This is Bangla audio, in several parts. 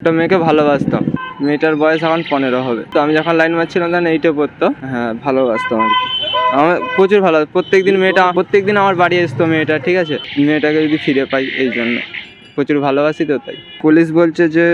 একটা মেয়েকে ভালোবাসতাম, মেয়েটার বয়স এখন 15 হবে। তো আমি যখন লাইন মারছিলাম তখন 8-এ পড়তো। হ্যাঁ, ভালোবাসতাম আর কি। আমার প্রচুর ভালো, প্রত্যেকদিন আমার বাড়ি আসতো মেয়েটা, ঠিক আছে। মেয়েটাকে যদি ফিরে পাই এই জন্য প্রচুর ভালোবাসি, তো তাই। পুলিশ বলছে যে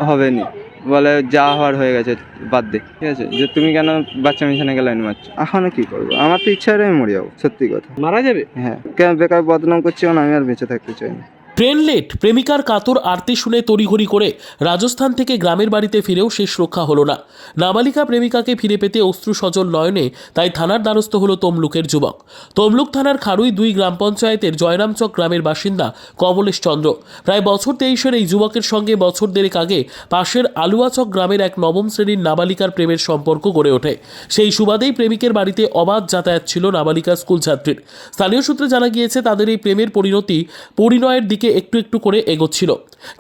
হবে নি, বলে যা হওয়ার হয়ে গেছে, বাদ দে, ঠিক আছে। যে তুমি কেন বাচ্চা মিশানাকে লাইন মারছো? এখনো কি করবো, আমার তো ইচ্ছা হয় আমি মরে যাবো, সত্যি কথা। মারা যাবে? হ্যাঁ, কেন বেকার বদনাম করছি, আমি আর বেঁচে থাকতে চাই না। ট্রেন লেট, প্রেমিকার কাতর আরতি শুনে তড়িঘড়ি করে রাজস্থান থেকে গ্রামের বাড়িতে ফিরেও শেষ রক্ষা হলো না। নাবালিকা প্রেমিকাকে ফিরে পেতে অশ্রু সজল নয়নে তাই থানার দ্বারস্থ হলো তমলুকের যুবক। তমলুক থানার খারুই 2 গ্রাম পঞ্চায়েতের জয়রামচক গ্রামের বাসিন্দা কমলেশ চন্দ্র। প্রায় বছর 23-এর এই যুবকের সঙ্গে বছর দেড়েক আগে পাশের আলুয়াচক গ্রামের এক নবম শ্রেণীর নাবালিকার প্রেমের সম্পর্ক গড়ে ওঠে। সেই সুবাদেই প্রেমিকের বাড়িতে অবাধ যাতায়াত ছিল নাবালিকা স্কুল ছাত্রীর। স্থানীয় সূত্রে জানা গিয়েছে তাদের এই প্রেমের পরিণয়ের দিকে একটু একটু করে এগোচ্ছিল,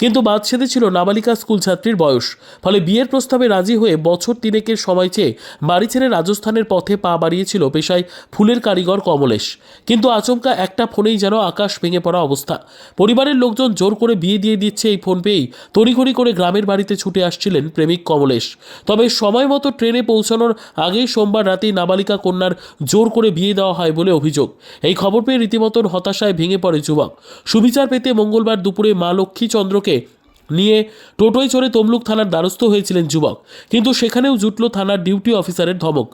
কিন্তু বাদ সেধেছিল নাবালিকা স্কুল ছাত্রীর বয়স। ফলে বিয়ের প্রস্তাবে রাজি হয়ে বছর 3-এর সময় চেয়ে বাড়ি ছেড়ে রাজস্থানের পথে পা বাড়িয়েছিল পেশায় ফুলের কারিগর কমলেশ। কিন্তু আচমকা একটা ফোনেই যেন আকাশ ভেঙে পড়া অবস্থা। পরিবারের লোকজন জোর করে বিয়ে দিয়ে দিচ্ছে এই ফোন পেয়েই তড়িঘড়ি করে গ্রামের বাড়িতে ছুটে আসছিলেন প্রেমিক কমলেশ। তবে সময় মতো ট্রেনে পৌঁছানোর আগেই সোমবার রাতেই নাবালিকা কন্যার জোর করে বিয়ে দেওয়া হয় বলে অভিযোগ। এই খবর পেয়ে রীতিমতন হতাশায় ভেঙে পড়ে যুবক। সুবিচার পেতে মঙ্গলবার দুপুরে মা লক্ষ্মী চন্দ্রকে নিয়ে টোটোয় চড়ে তমলুক থানার দ্বারস্থ হয়েছিলেন যুবক, কিন্তু সেখানেও জুটল থানার ডিউটি অফিসারের ধমক।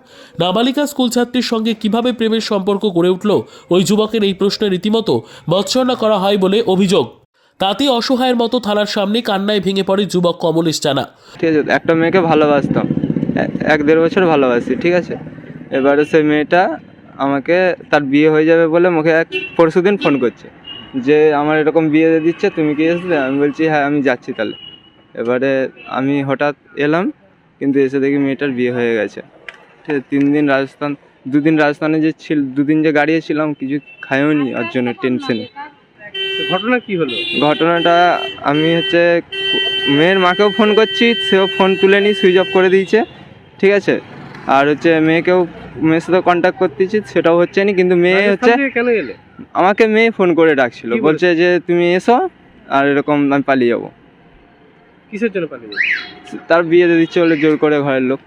নাবালিকা স্কুল ছাত্রীর সঙ্গে কিভাবে প্রেমের সম্পর্ক গড়ে উঠল ওই যুবকের এই প্রশ্নে রীতিমতো ভৎসনা করা হয় বলে অভিযোগ। তাতে অসহায়ের মতো থানার সামনে কান্নায় ভেঙে পড়ে যুবক কমলেশ জানা। ঠিক আছে, একটা মেয়েকে ভালোবাসতাম, 1-1.5 বছর ভালোবাসি, ঠিক আছে। এবারে সেই মেয়েটা আমাকে তার বিয়ে হয়ে যাবে বলে মুখে পরশুদিন ফোন করছে যে আমার এরকম বিয়ে দিয়ে দিচ্ছে, তুমি কি আসবে? আমি বলছি হ্যাঁ আমি যাচ্ছি তাহলে। এবারে আমি হঠাৎ এলাম, কিন্তু এসে দেখি মেয়েটার বিয়ে হয়ে গেছে, ঠিক আছে। 2 দিন রাজস্থানে যে 2 দিন যে গাড়িয়েছিলাম, কিছু খাইও নি, ওর জন্য টেনশনে। ঘটনা কি হলো? ঘটনাটা আমি মেয়ের মাকেও ফোন করছি, সেও ফোন তুলেনি, সুইচ অফ করে দিয়েছে, ঠিক আছে। আর মেয়ের সাথে কন্ট্যাক্ট করতেছি, সেটাও হচ্ছে না। কিন্তু মেয়ে কেন এলে? আমাকে মেয়ে ফোন করে ডাকছিল, বলছে যে তুমি এসো, আর এরকম আমি পালিয়ে যাবো। কিসের জন্য পালিয়ে যাবে? তার বিয়ে দিয়ে দিচ্ছে বলে জোর করে ঘরের লোক।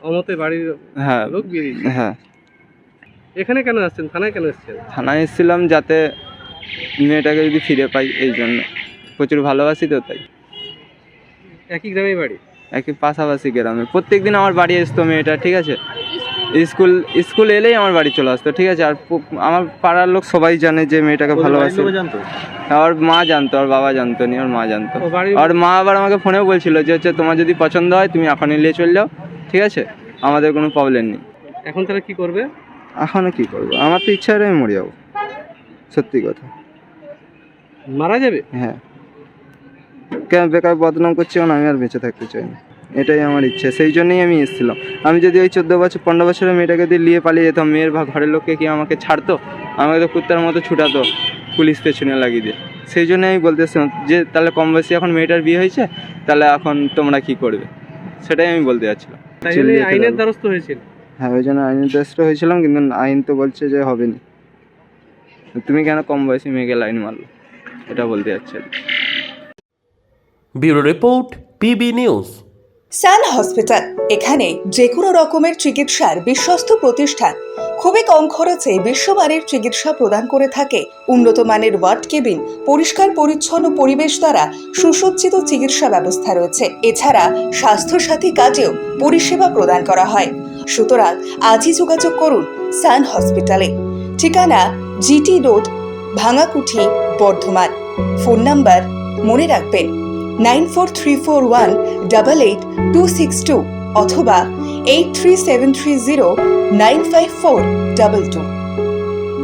অমতে বাড়ির হ্যাঁ লোক বিয়ে দিচ্ছে? হ্যাঁ। এখানে কেন আসছেন? থানায় কেন এসছেন? থানায় এসেছিলাম যাতে মেয়েটাকে যদি ফিরে পাই এই জন্য, প্রচুর ভালোবাসি, তো তাই। একই গ্রামে বাড়ি? একই পাশাপাশি গ্রামে। প্রত্যেকদিন আমার বাড়ি আসতো মেয়েটা, ঠিক আছে। স্কুল এলেই আমার বাড়ি চলে আসতো, ঠিক আছে। আর আমার পাড়ার লোক সবাই জানে যে মেয়েটাকে ভালোবাসে। ওর মা জানতো, ওর বাবা জানতো নি, ওর মা জানতো। আর মা আবার আমাকে ফোনেও বলছিল যে তোমার যদি পছন্দ হয় তুমি এখনই নিয়ে চলে যাও, ঠিক আছে, আমাদের কোনো প্রবলেম নেই। এখন তাহলে কি করবে? এখনো কি করবো, আমার তো ইচ্ছা হয় আমি মরে যাবো, সত্যি কথা। মারা যাবে? হ্যাঁ, কেন বেকার বদনাম করছি, আমি আর বেঁচে থাকতে চাই না, এটাই আমার ইচ্ছে। সেই জন্যই আমি এসেছিলাম। আমি যদি ওই 15 বছরের মেয়েটাকে দিয়ে নিয়ে পালিয়ে যেতাম, মেয়ের ঘরের লোককে কি আমাকে ছাড়তো? আমাকে তো কুত্তার মতো ছুটাতো পুলিশ পেছনে লাগিয়ে দিয়ে। সেই জন্য আমি বলতেছিলাম যে তাহলে কম বয়সী এখন মেয়েটার বিয়ে হয়েছে, তাহলে এখন তোমরা কি করবে, সেটাই আমি বলতে যাচ্ছিলাম। আইনের দ্বারস্থ হয়েছিল? হ্যাঁ, ওই জন্য আইনের দ্বারস্থ হয়েছিলাম, কিন্তু আইন তো বলছে যে হবে না। তুমি কেন কম বয়সী মেয়েকে লাইন মারলো, এটা বলতে যাচ্ছে। Bureau report, PB news. Sun hospital, এখানে যে কোনো রকমের চিকিৎসার বিশ্বস্ত প্রতিষ্ঠান। খুবই কম খরচে বিশ্বমানের চিকিৎসা প্রদান করে থাকে। উন্নত মানের ওয়ার্ড কেবিন, পরিষ্কার পরিচ্ছন্ন পরিবেশ দ্বারা সুসজ্জিত চিকিৎসা ব্যবস্থা রয়েছে। এছাড়া স্বাস্থ্যসাথী কাজেও পরিষেবা প্রদান করা হয়। সুতরাং আজই যোগাযোগ করুন সান হসপিটালে। ঠিকানা GT road, Bhangakuthi, Bardhaman. Phone number মনে রাখবেন 9434188262 অথবা 83730954222।